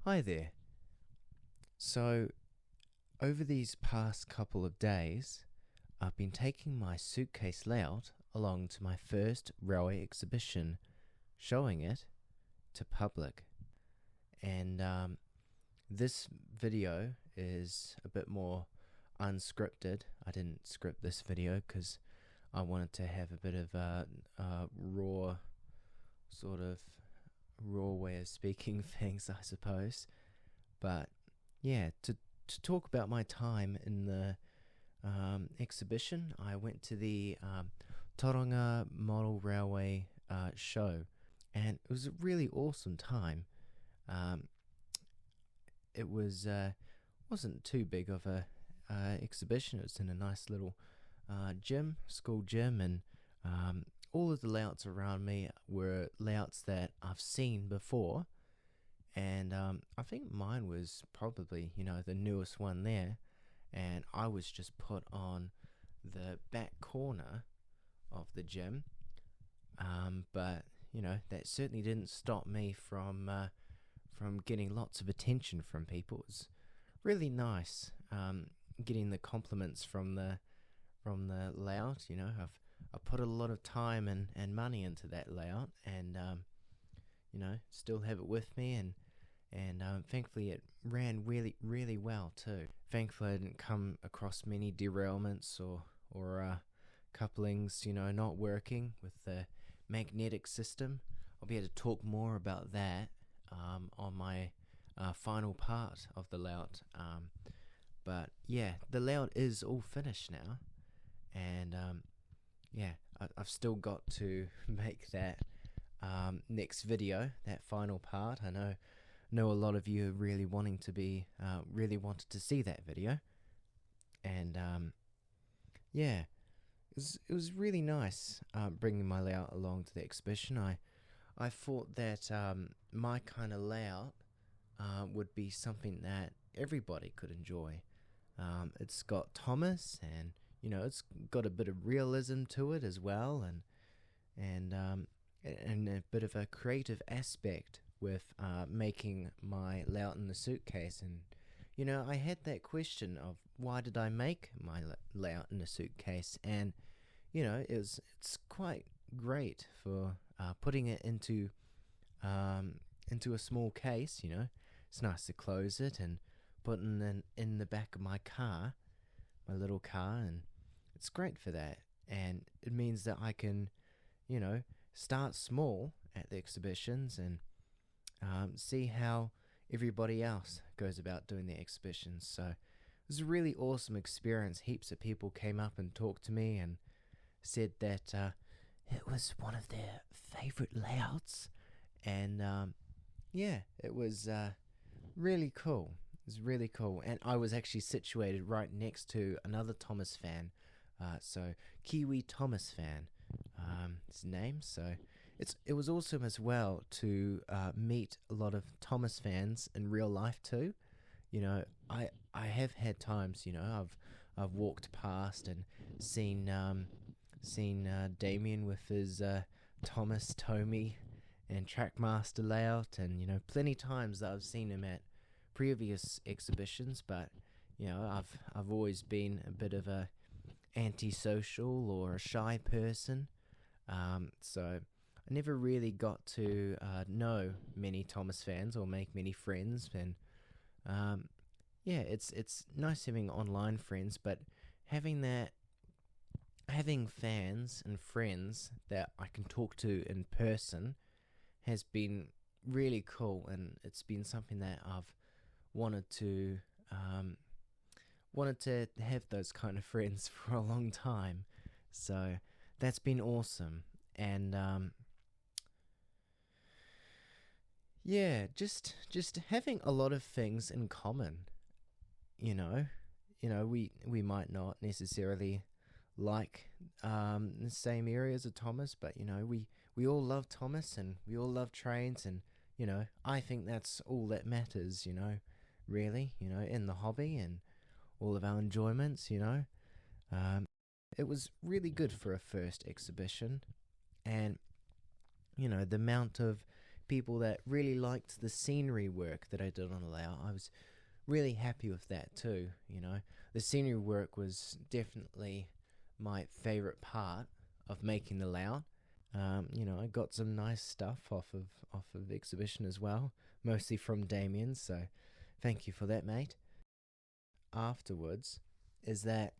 Hi there. So, over these past couple of days, I've been taking my suitcase layout along to my first railway exhibition, showing it to public. And this video is a bit more unscripted. I didn't script this video because I wanted to have a bit of a raw way of speaking things, I suppose. But yeah, to talk about my time in the exhibition, I went to the Tauranga Model Railway Show, and it was a really awesome time. It wasn't too big of a exhibition. It was in a nice little school gym, and all of the layouts around me were layouts that I've seen before, and I think mine was probably, the newest one there, and I was just put on the back corner of the gym, but that certainly didn't stop me from getting lots of attention from people. It was really nice getting the compliments from the layout. I've put a lot of time and money into that layout, and still have it with me, and thankfully it ran really, really well too. Thankfully I didn't come across many derailments or couplings not working with the magnetic system. I'll be able to talk more about that on my final part of the layout, but yeah, the layout is all finished now, and I've still got to make that next video, that final part. I know a lot of you are really wanted to see that video, and it was really nice bringing my layout along to the exhibition. I thought that my kind of layout would be something that everybody could enjoy. It's got Thomas, and it's got a bit of realism to it as well, and a bit of a creative aspect with making my layout in the suitcase. And I had that question of, why did I make my layout in the suitcase? And it's quite great for putting it into a small case. It's nice to close it and putting it in the back of my car, my little car, and it's great for that. And it means that I can start small at the exhibitions and see how everybody else goes about doing the exhibitions. So it was a really awesome experience. Heaps of people came up and talked to me and said that it was one of their favorite layouts, and it was really cool. It was really cool, and I was actually situated right next to another Thomas fan, so Kiwi Thomas fan, his name. So it was awesome as well to meet a lot of Thomas fans in real life too. I have had times, I've walked past and seen Damien with his Thomas Tommy and Trackmaster layout, and plenty times that I've seen him at previous exhibitions, but I've always been a bit of a antisocial or a shy person, so I never really got to know many Thomas fans or make many friends. And it's nice having online friends, but having fans and friends that I can talk to in person has been really cool, and it's been something that I've wanted to have those kind of friends for a long time. So that's been awesome. And just having a lot of things in common. We might not necessarily like the same areas of Thomas, but we all love Thomas, and we all love trains, and I think that's all that matters, really, in the hobby and all of our enjoyments. It was really good for a first exhibition, and the amount of people that really liked the scenery work that I did on the layout, I was really happy with that too. The scenery work was definitely my favorite part of making the layout. I got some nice stuff off of the exhibition as well, mostly from Damien, so thank you for that, mate. Afterwards is that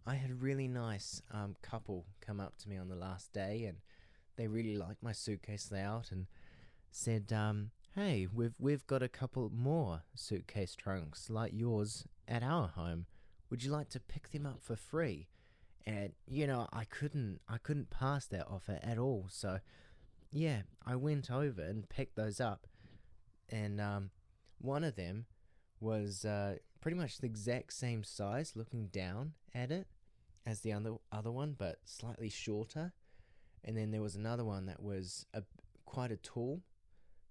I had a really nice couple come up to me on the last day, and they really liked my suitcase layout and said, hey, we've got a couple more suitcase trunks like yours at our home. Would you like to pick them up for free? And I couldn't pass that offer at all. So yeah, I went over and picked those up, and one of them was pretty much the exact same size, looking down at it, as the other one, but slightly shorter. And then there was another one that was quite a tall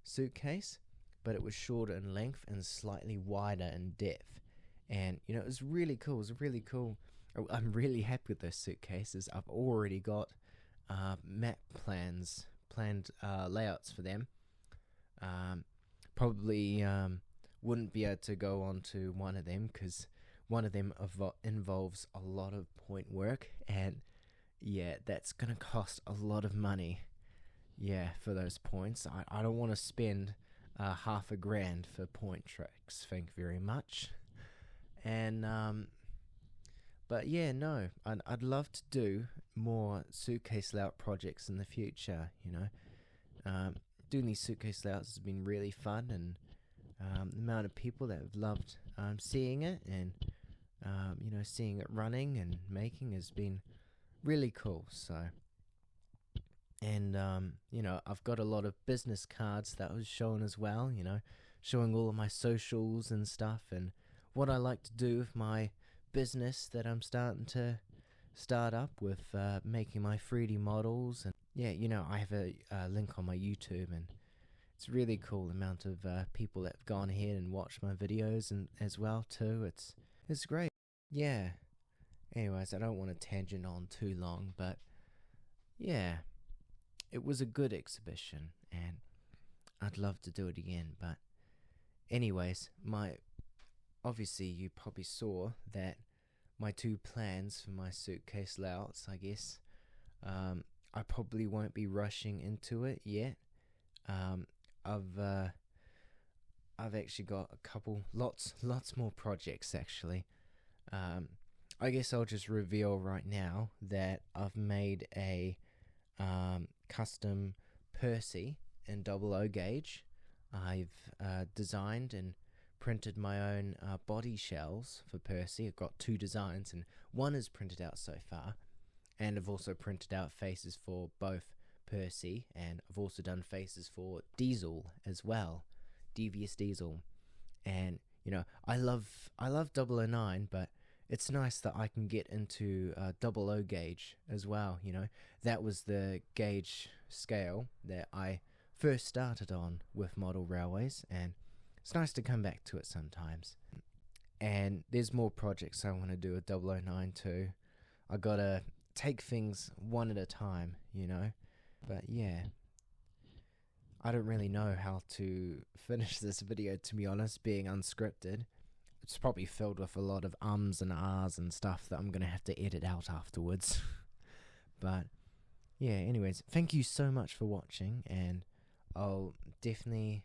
suitcase, but it was shorter in length and slightly wider in depth. And it was really cool. It was really cool. I'm really happy with those suitcases. I've already got planned layouts for them. Probably wouldn't be able to go on to one of them because one of them involves a lot of point work, and yeah, that's going to cost a lot of money. Yeah, for those points. I don't want to spend $500 for point tricks. Thank you very much. And but yeah, no, I'd love to do more suitcase layout projects in the future. Doing these suitcase layouts has been really fun, and the amount of people that have loved seeing it, and seeing it running and making has been really cool. So, and I've got a lot of business cards that was shown as well, showing all of my socials and stuff, and what I like to do with my business that I'm starting to start up with, making my 3D models. And yeah, I have a link on my YouTube, and it's really cool the amount of people that have gone ahead and watched my videos and as well too. It's great. Yeah. Anyways, I don't want to tangent on too long, but yeah, it was a good exhibition, and I'd love to do it again. But anyways, obviously you probably saw that my two plans for my suitcase layouts, I guess, I probably won't be rushing into it yet. I've actually got a couple, lots more projects actually. I guess I'll just reveal right now that I've made a custom Percy in 00 gauge. I've designed and printed my own body shells for Percy. I've got 2 designs, and one is printed out so far, and I've also printed out faces for both Percy, and I've also done faces for Diesel as well, Devious Diesel. And I love 009, but it's nice that I can get into 00 gauge as well. That was the gauge scale that I first started on with model railways, and it's nice to come back to it sometimes. And there's more projects I want to do with 009 too. I gotta take things one at a time, But yeah, I don't really know how to finish this video, to be honest, being unscripted. It's probably filled with a lot of ums and ahs and stuff that I'm gonna have to edit out afterwards. But yeah, anyways, thank you so much for watching, and I'll definitely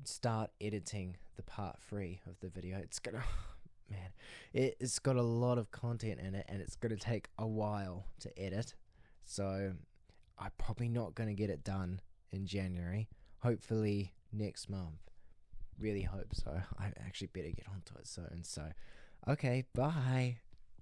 start editing the part 3 of the video. It's gonna it's got a lot of content in it, and it's gonna take a while to edit, so I'm probably not gonna get it done in January. Hopefully next month. Really hope so. I actually better get onto it soon. So okay, bye.